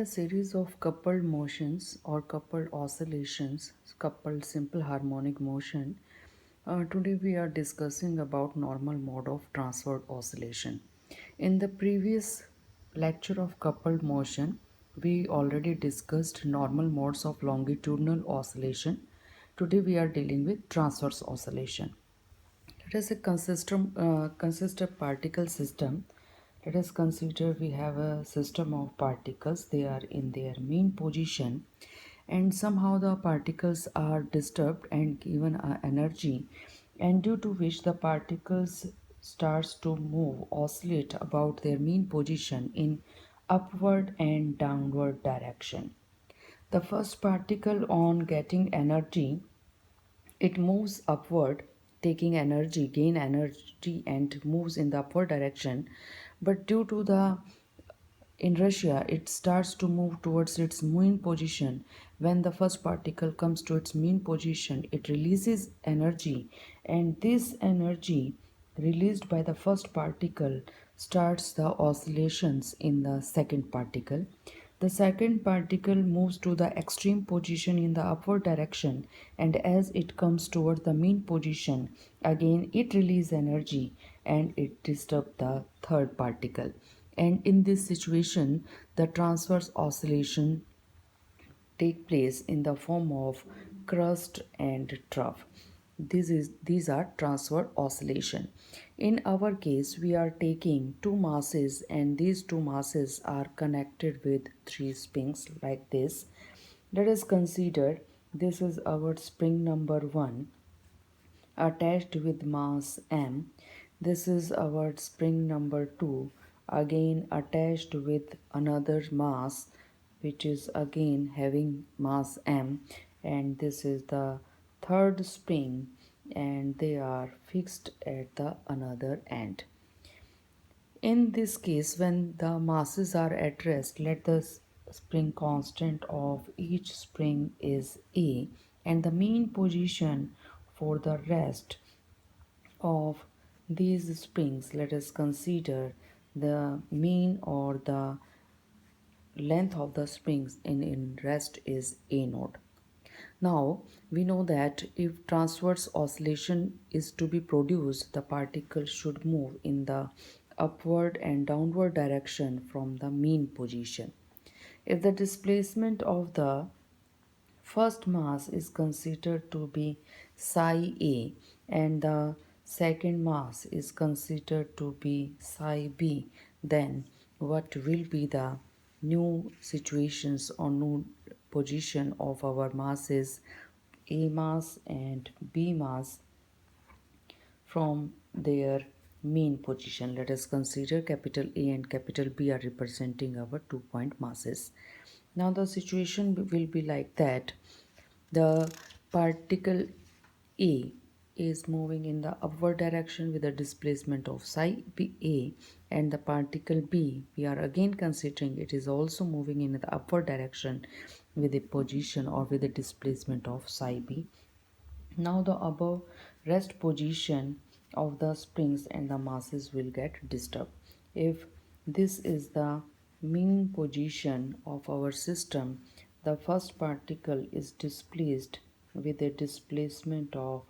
the series of coupled motions or coupled oscillations, coupled simple harmonic motion, today we are discussing about normal mode of transverse oscillation. In the previous lecture of coupled motion, we already discussed normal modes of longitudinal oscillation. Today we are dealing with transverse oscillation. Let us consider particle system. Let us consider we have a system of particles. They are in their mean position, and somehow the particles are disturbed and given energy, and due to which the particles starts to move, oscillate about their mean position in upward and downward direction. The first particle on getting energy, it moves upward, taking energy, gain energy, and moves in the upward direction. But due to the inertia, it starts to move towards its mean position. When the first particle comes to its mean position, it releases energy, and this energy released by the first particle starts the oscillations in the second particle. The second particle moves to the extreme position in the upward direction, and as it comes toward the mean position, again it releases energy and it disturbs the third particle. And in this situation, the transverse oscillation take place in the form of crust and trough. These are transverse oscillation. In our case, we are taking two masses, and these two masses are connected with three springs like this. Let us consider this is our spring number 1 attached with mass m. This is our spring number 2 again attached with another mass which is again having mass m, and this is the third spring, and they are fixed at the another end. In this case, when the masses are at rest, let the spring constant of each spring is A, and the mean position for the rest of these springs, let us consider the mean or the length of the springs in rest is A naught. Now we know that if transverse oscillation is to be produced, the particle should move in the upward and downward direction from the mean position. If the displacement of the first mass is considered to be psi A and the second mass is considered to be psi B, then what will be the new situations or new position of our masses A mass and B mass from their mean position? Let us consider capital A and capital B are representing our 2-point masses. Now the situation will be like that. The particle A is moving in the upward direction with a displacement of psi b A, and the particle B, we are again considering it is also moving in the upward direction with a position or with a displacement of psi B. Now the above rest position of the springs and the masses will get disturbed. If this is the mean position of our system, the first particle is displaced with a displacement of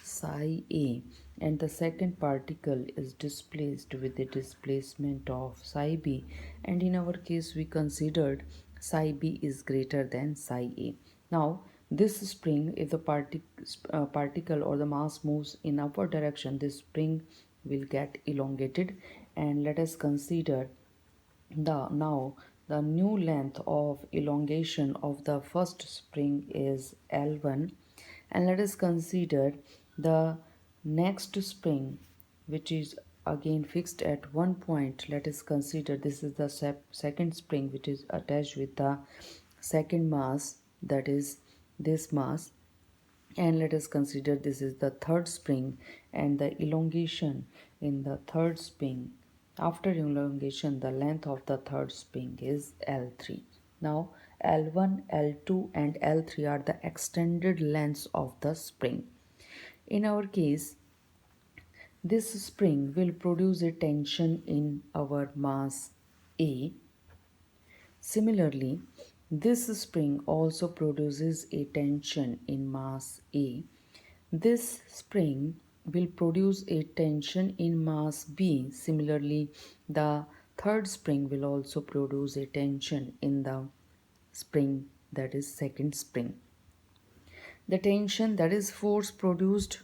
psi A, and the second particle is displaced with a displacement of psi B, and in our case we considered psi B is greater than psi A. Now this spring, if the particle or the mass moves in upward direction, this spring will get elongated, and let us consider the new length of elongation of the first spring is L1, and let us consider the next spring which is again fixed at one point. Let us consider this is the second spring which is attached with the second mass, that is this mass, and let us consider this is the third spring, and the elongation in the third spring, after elongation the length of the third spring is L3. Now L1, L2 and L3 are the extended lengths of the spring. In our case, this spring will produce a tension in our mass A, Similarly, this spring also produces a tension in mass A. This spring will produce a tension in mass B. Similarly, the third spring will also produce a tension in the spring, that is second spring. The tension, that is force produced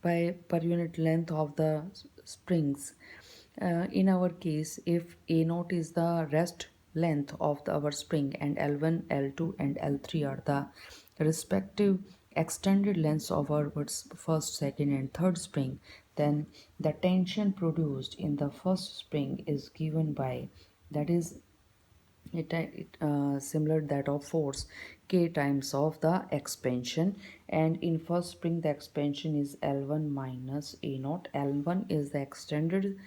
by per unit length of the springs. In our case, if A naught is the rest length of our spring and L1, L2 and L3 are the respective extended lengths of our first, second and third spring, then the tension produced in the first spring is given by, that is similar that of force k times of the expansion, and in first spring the expansion is L1 minus A naught. L1 is the extended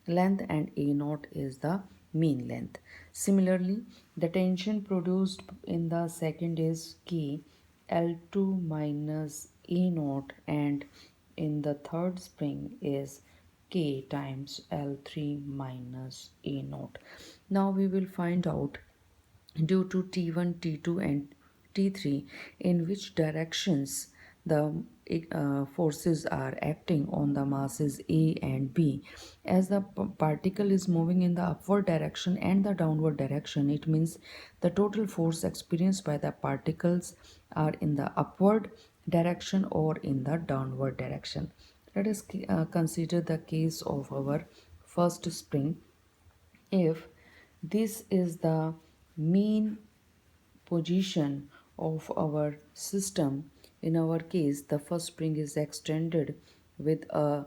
length and A naught is the mean length. Similarly, the tension produced in the second is k L2 minus A naught, and in the third spring is k times L3 minus A naught. Now we will find out, due to T1, T2 and T3, in which directions the forces are acting on the masses A and B. As the particle is moving in the upward direction and the downward direction, it means the total force experienced by the particles are in the upward direction or in the downward direction. Let us consider the case of our first spring. If this is the mean position of our system, in our case the first spring is extended with a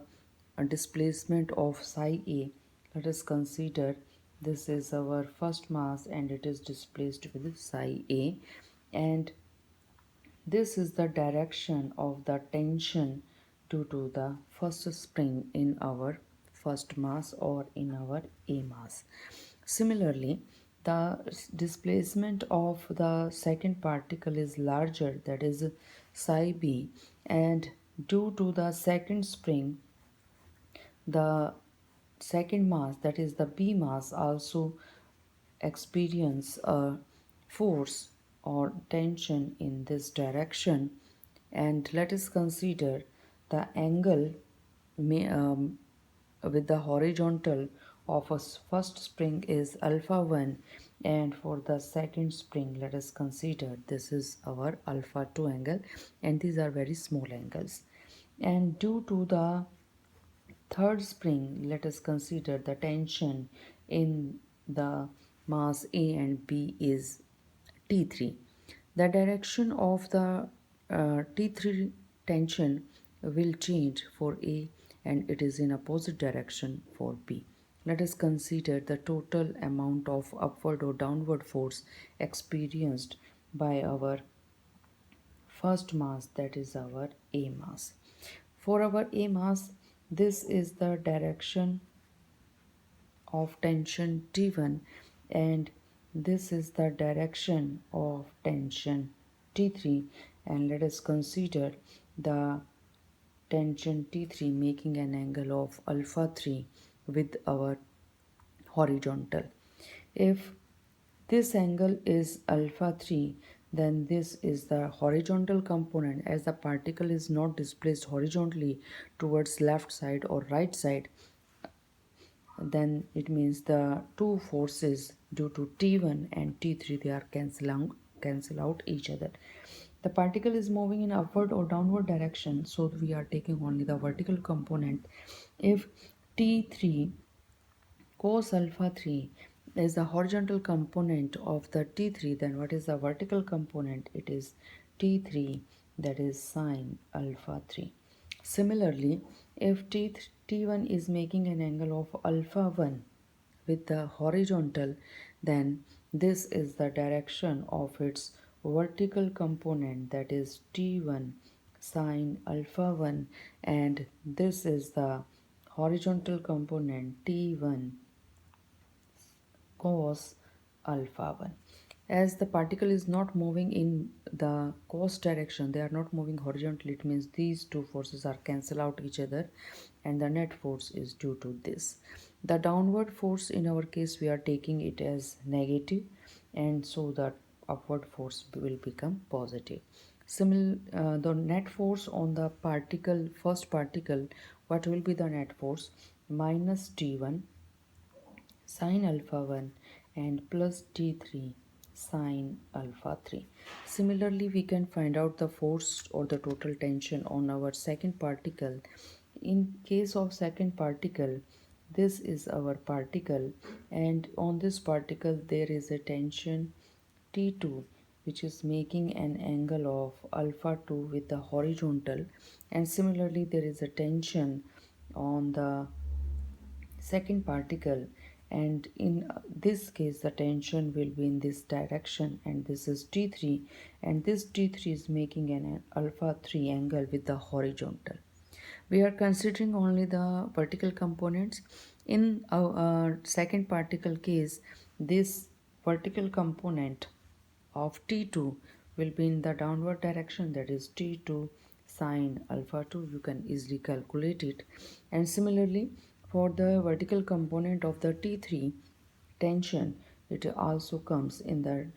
displacement of psi a. Let us consider this is our first mass and it is displaced with psi a, and this is the direction of the tension due to the first spring in our first mass or in our A mass. Similarly, the displacement of the second particle is larger, that is psi b, and due to the second spring, the second mass, that is the B mass, also experience a force or tension in this direction. And let us consider the angle with the horizontal of a first spring is alpha 1, and for the second spring let us consider this is our alpha 2 angle, and these are very small angles. And due to the third spring, let us consider the tension in the mass A and B is T3. The direction of the T3 tension will change for A and it is in opposite direction for B. Let us consider the total amount of upward or downward force experienced by our first mass, that is our A mass. For our A mass, this is the direction of tension T1 and this is the direction of tension T3, and let us consider the tension T3 making an angle of alpha 3 with our horizontal. If this angle is alpha 3, then this is the horizontal component. As the particle is not displaced horizontally towards left side or right side, then it means the two forces due to T1 and T3, they are cancel out each other. The particle is moving in upward or downward direction, so we are taking only the vertical component. If T3 cos alpha 3 is the horizontal component of the T3, then what is the vertical component? It is T3, that is sine alpha 3. Similarly, if T1 is making an angle of alpha 1 with the horizontal, then this is the direction of its vertical component, that is T1 sine alpha 1, and this is the horizontal component T1 cos alpha 1. As the particle is not moving in the cos direction, they are not moving horizontally, it means these two forces are cancel out each other and the net force is due to this. The downward force, in our case we are taking it as negative, and so the upward force will become positive. The net force on the first particle, what will be the net force? Minus T1 sine alpha 1 and plus T3 sine alpha 3. Similarly, we can find out the force or the total tension on our second particle. In case of second particle, this is our particle, and on this particle there is a tension T2, which is making an angle of alpha 2 with the horizontal, and similarly there is a tension on the second particle, and in this case the tension will be in this direction, and this is T3, and this T3 is making an alpha 3 angle with the horizontal. We are considering only the vertical components. In our second particle case, this vertical component of T2 will be in the downward direction, that is T2 sine alpha 2. You can easily calculate it. And similarly, for the vertical component of the T3 tension, it also comes in the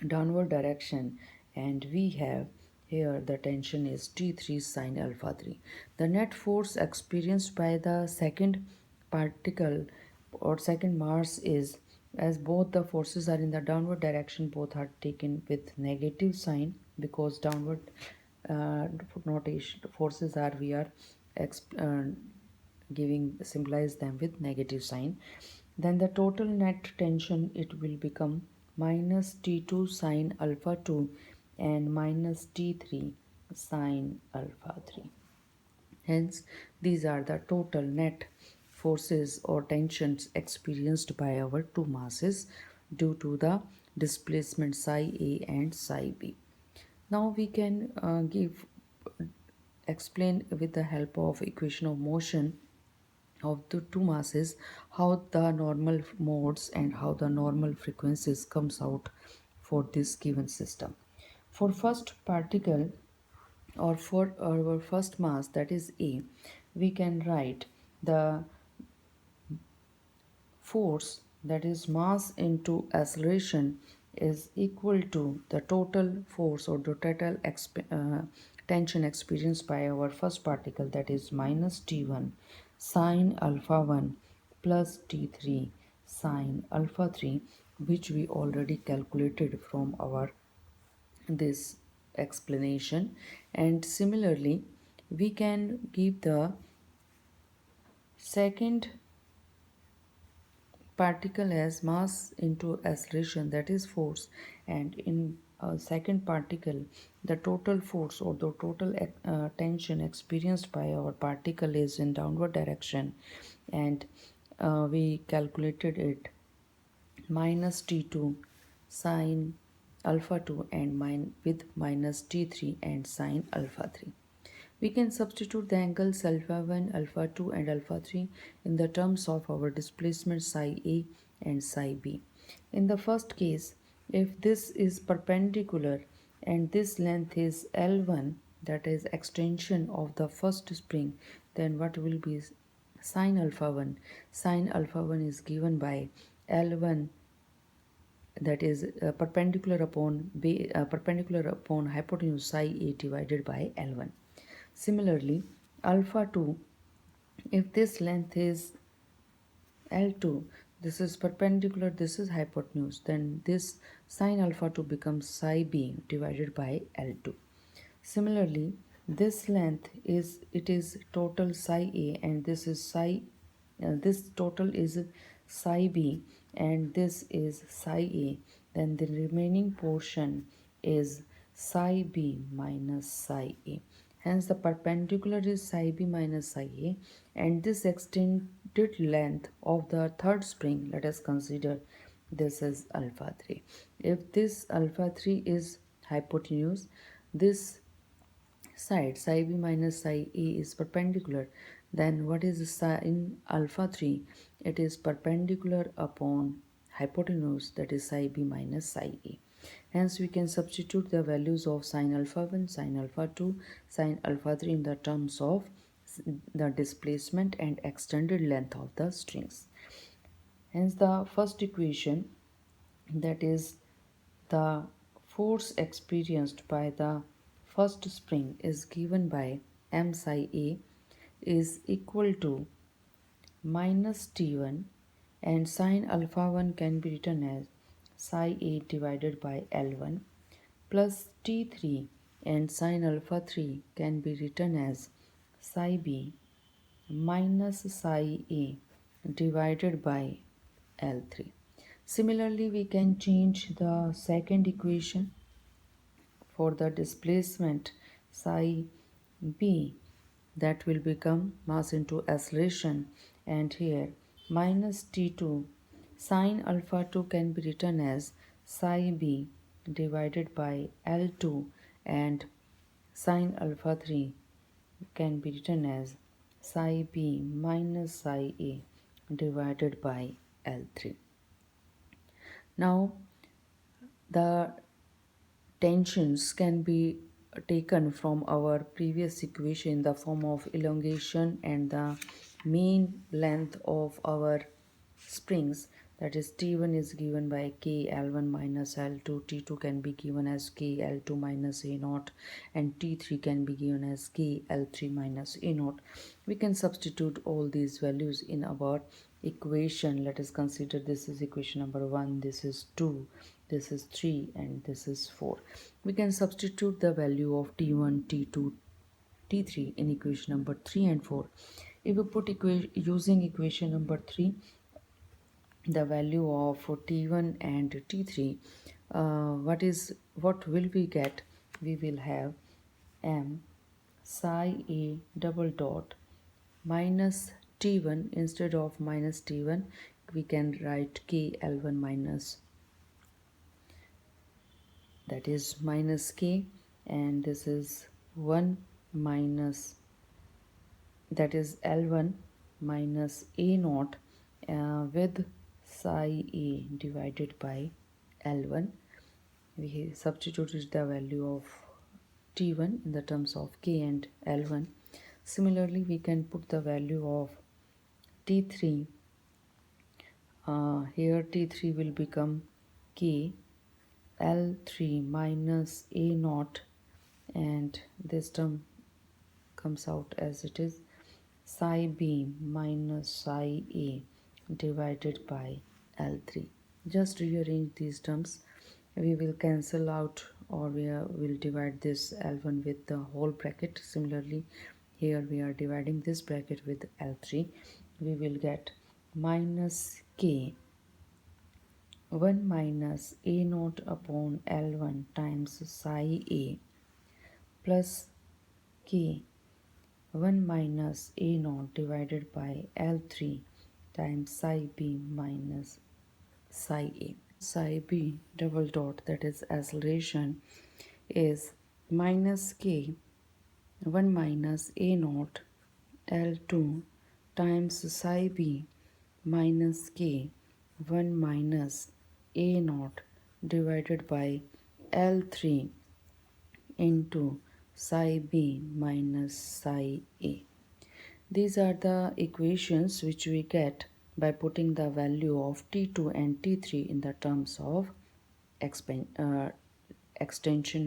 downward direction, and we have here the tension is T3 sine alpha 3. The net force experienced by the second particle or second mass is, as both the forces are in the downward direction, both are taken with negative sign, because downward notation forces are, we are giving symbolize them with negative sign. Then the total net tension, it will become minus T2 sine alpha 2 and minus T3 sine alpha 3. Hence, these are the total net forces or tensions experienced by our two masses due to the displacement psi A and psi B. Now we can explain with the help of equation of motion of the two masses how the normal modes and how the normal frequencies comes out for this given system. For first particle or for our first mass, that is A, we can write the force, that is mass into acceleration, is equal to the total force or the total tension experienced by our first particle, that is minus T1 sine alpha 1 plus T3 sine alpha 3, which we already calculated from our this explanation. And similarly, we can give the second particle as mass into acceleration, that is force, and in a second particle the total force or the total tension experienced by our particle is in downward direction, and we calculated it minus T2 sine alpha 2 and with minus T3 and sine alpha 3. We can substitute the angles alpha 1, alpha 2 and alpha 3 in the terms of our displacement psi A and psi B. In the first case, if this is perpendicular and this length is L1, that is extension of the first spring, then what will be sine alpha 1? Sine alpha 1 is given by L1, that is perpendicular upon hypotenuse psi A divided by L1. Similarly, alpha 2, if this length is L2, this is perpendicular, this is hypotenuse, then this sine alpha 2 becomes psi B divided by L2. Similarly, this length is, it is total psi A, and this is this total is psi B, and this is psi A, then the remaining portion is psi B minus psi A. Hence the perpendicular is psi B minus psi A, and this extended length of the third spring, let us consider this is alpha 3. If this alpha 3 is hypotenuse, this side psi b minus psi a is perpendicular, then what is in alpha 3? It is perpendicular upon hypotenuse, that is psi b minus psi a. Hence we can substitute the values of sine alpha 1, sine alpha 2, sine alpha 3 in the terms of the displacement and extended length of the strings. Hence the first equation that is the force experienced by the first spring is given by m psi a is equal to minus T1, and sine alpha 1 can be written as psi a divided by L1 plus T3, and sine alpha 3 can be written as psi b minus psi a divided by L3. Similarly, we can change the second equation for the displacement psi b, that will become mass into acceleration, and here minus t2 sine alpha 2 can be written as psi b divided by L2, and sine alpha 3 can be written as psi b minus psi a divided by L3. Now the tensions can be taken from our previous equation in the form of elongation and the mean length of our springs, that is T1 is given by K L1 minus L2, T2 can be given as K L2 minus A naught, and T3 can be given as K L3 minus A naught. We can substitute all these values in our equation. Let us consider this is equation number 1, this is 2, this is 3, and this is 4. We can substitute the value of T1, T2, T3 in equation number 3 and 4. If we put using equation number 3, the value of T1 and T3, what will we get? We will have m psi a double dot minus T1. Instead of minus T1, we can write K L1 minus, that is minus K, and this is 1 minus, that is L1 minus A naught with psi A divided by L1. We substituted the value of T1 in the terms of K and L1. Similarly, we can put the value of T3. Here T3 will become K L3 minus A naught, and this term comes out as it is psi b minus psi a divided by L3. Just rearrange these terms. We will cancel out, or we will divide this L1 with the whole bracket. Similarly, here we are dividing this bracket with L3. We will get minus K 1 minus A naught upon L1 times psi A plus K 1 minus A naught divided by L3 times psi b minus psi a. Psi b double dot, that is acceleration, is minus K 1 minus A naught L2 times psi b minus K 1 minus A naught divided by L3 into psi b minus psi a. These are the equations which we get by putting the value of T2 and T3 in the terms of extension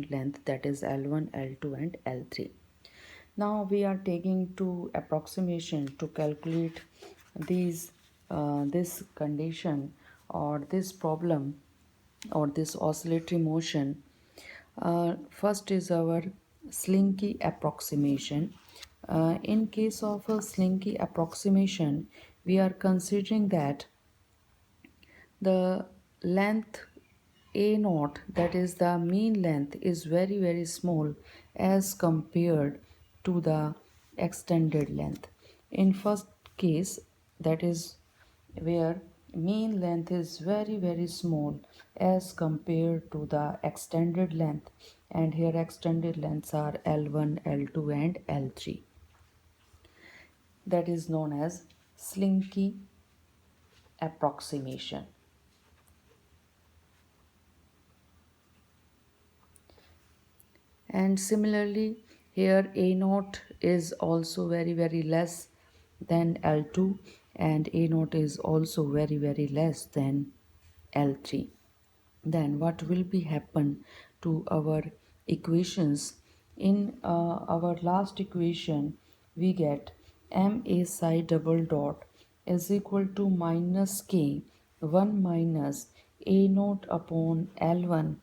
length, that is L1, L2 and L3. Now we are taking to approximation to calculate this condition or this problem or this oscillatory motion. First is our Slinky approximation. In case of a Slinky approximation, we are considering that the length a naught, that is the mean length, is very small as compared to the extended length. In first case, that is where mean length is very small as compared to the extended length, and here extended lengths are L1, L2 and L3. That is known as Slinky approximation. And similarly, here A naught is also very less than L2, and A naught is also very less than L3. then what will be happen to our equations? In our last equation we get m a psi double dot is equal to minus k 1 minus a naught upon l1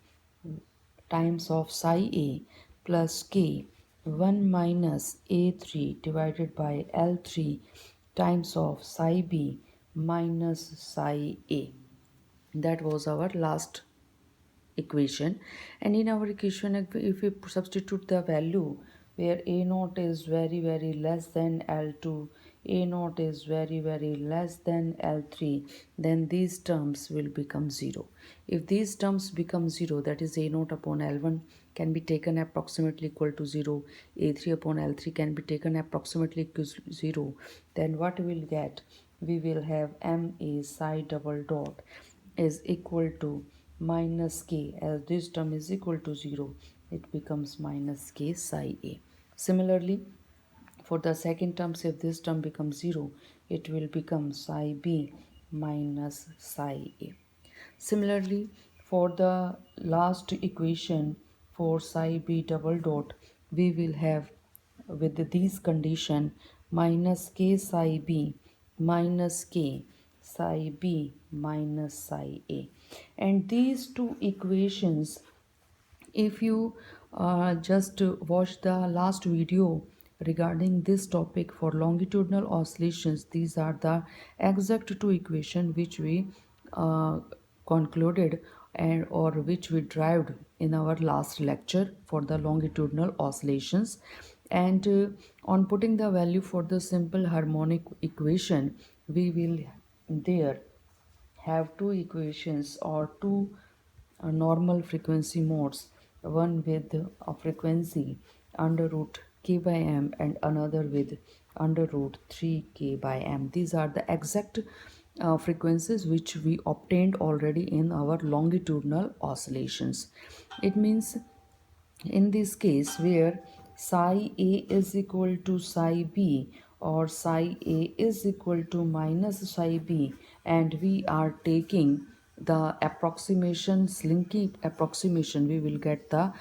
times of psi a plus k 1 minus a3 divided by l3 times of psi b minus psi a. That was our last equation. And in our equation, if we substitute the value where a naught is very less than l2, a naught is very less than l3, then these terms will become 0. If these terms become 0, that is a naught upon l1 can be taken approximately equal to 0, a3 upon l3 can be taken approximately equal to 0, then what we will get? We will have m a psi double dot is equal to minus k. As this term is equal to 0, it becomes minus k psi a. Similarly, for the second term, if this term becomes 0, it will become psi b minus psi a. Similarly, for the last equation for psi b double dot, we will have with these condition minus k psi b minus k psi b minus psi a. And these two equations, if you just watch the last video regarding this topic for longitudinal oscillations, these are the exact two equations which we uh, concluded and or which we derived in our last lecture for the longitudinal oscillations. And on putting the value for the simple harmonic equation, we will there have two equations or two normal frequency modes, one with a frequency under root k by m and another with under root 3k by m. These are the exact frequencies which we obtained already in our longitudinal oscillations. It means in this case where psi a is equal to psi b or psi a is equal to minus psi b, and we are taking the approximation, Slinky approximation, we will get the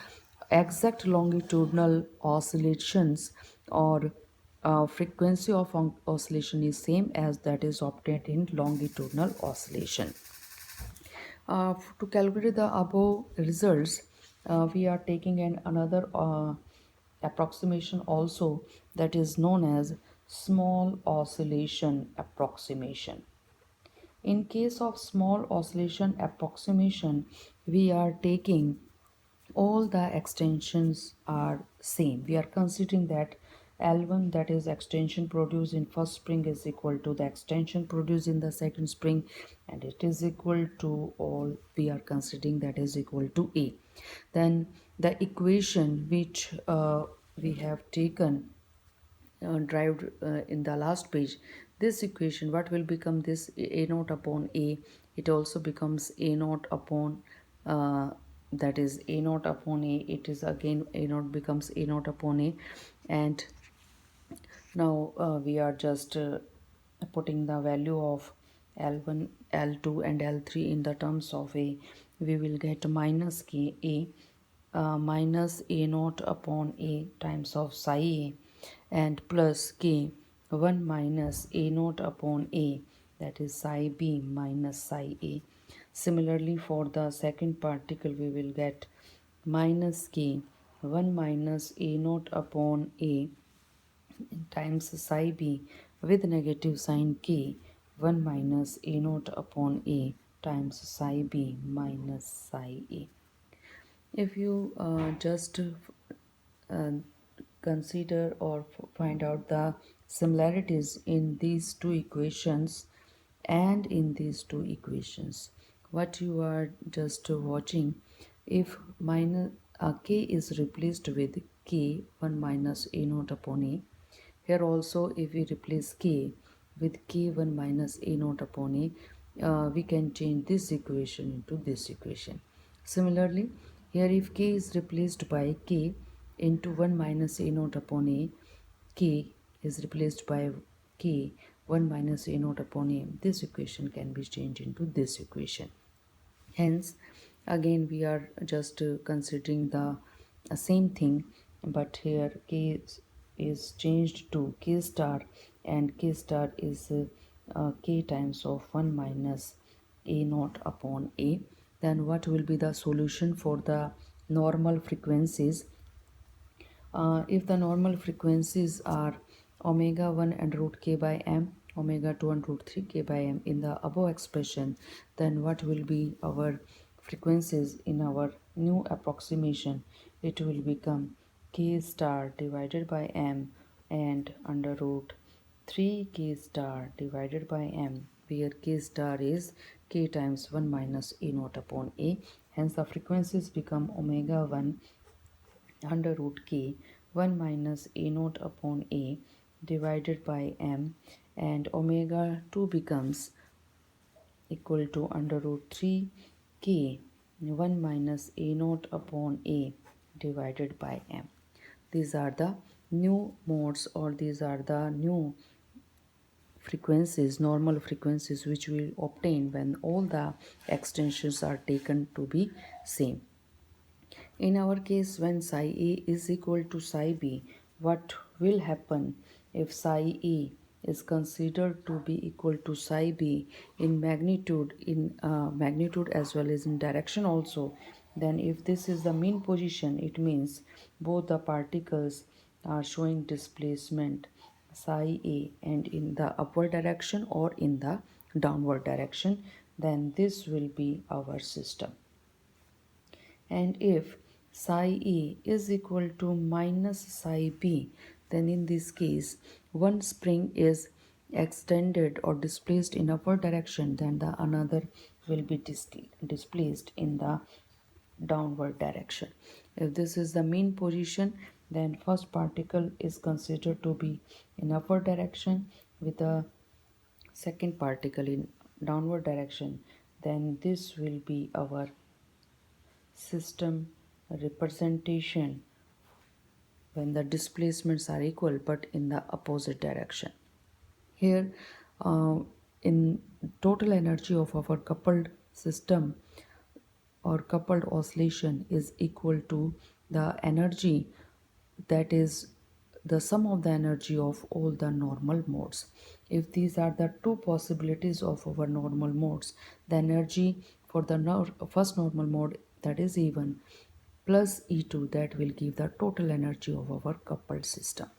exact longitudinal oscillations or frequency of oscillation is same as that is obtained in longitudinal oscillation. To calculate the above results, we are taking another approximation also, that is known as small oscillation approximation. In case of small oscillation approximation, we are taking all the extensions are same. We are considering that L1, that is extension produced in first spring, is equal to the extension produced in the second spring, and it is equal to all, we are considering that is equal to A. Then the equation which we have taken derived in the last page, this equation, what will become this a naught upon a, it also becomes a naught upon that is a naught upon a, it is again a naught becomes a naught upon a. And now we are just putting the value of L1, L2 and L3 in the terms of a, we will get minus k a minus a naught upon a times of psi a and plus k 1 minus a naught upon a, that is psi b minus psi a. Similarly, for the second particle we will get minus k 1 minus a naught upon a times psi b with negative sign k 1 minus a naught upon a times psi b minus psi a. If you just consider or find out the similarities in these two equations and in these two equations, what you are just watching, if minus k is replaced with k 1 minus a naught upon a, here also if we replace k with k1 minus a naught upon a, we can change this equation into this equation. Similarly, here if k is replaced by k into 1 minus a naught upon a, k is replaced by k 1 minus a naught upon a, this equation can be changed into this equation. Hence, Again, we are just considering the same thing, but here is changed to k star, and k star is k times of 1 minus a naught upon a. Then what will be the solution for the normal frequencies? If the normal frequencies are omega 1 and root k by m, omega 2 and root 3 k by m in the above expression, then what will be our frequencies in our new approximation? It will become k star divided by m and under root 3k star divided by m, where k star is k times 1 minus a naught upon a. Hence the frequencies become omega 1 under root k 1 minus a naught upon a divided by m, and omega 2 becomes equal to under root 3 k 1 minus a naught upon a divided by m. These are the new modes, or these are the new frequencies, normal frequencies, which we obtain when all the extensions are taken to be same. In our case, when psi A is equal to psi B, what will happen if psi A is considered to be equal to psi B in magnitude as well as in direction also? Then if this is the mean position, it means both the particles are showing displacement psi A and in the upward direction or in the downward direction. Then this will be our system. And if psi A is equal to minus psi B, then in this case, one spring is extended or displaced in upward direction, then the another will be displaced in the downward direction. If this is the mean position, then first particle is considered to be in upward direction with the second particle in downward direction. Then this will be our system representation when the displacements are equal but in the opposite direction. Here, in total energy of our coupled system or coupled oscillation is equal to the energy, that is the sum of the energy of all the normal modes. If these are the two possibilities of our normal modes, the energy for the first normal mode, that is E1, plus E2, that will give the total energy of our coupled system.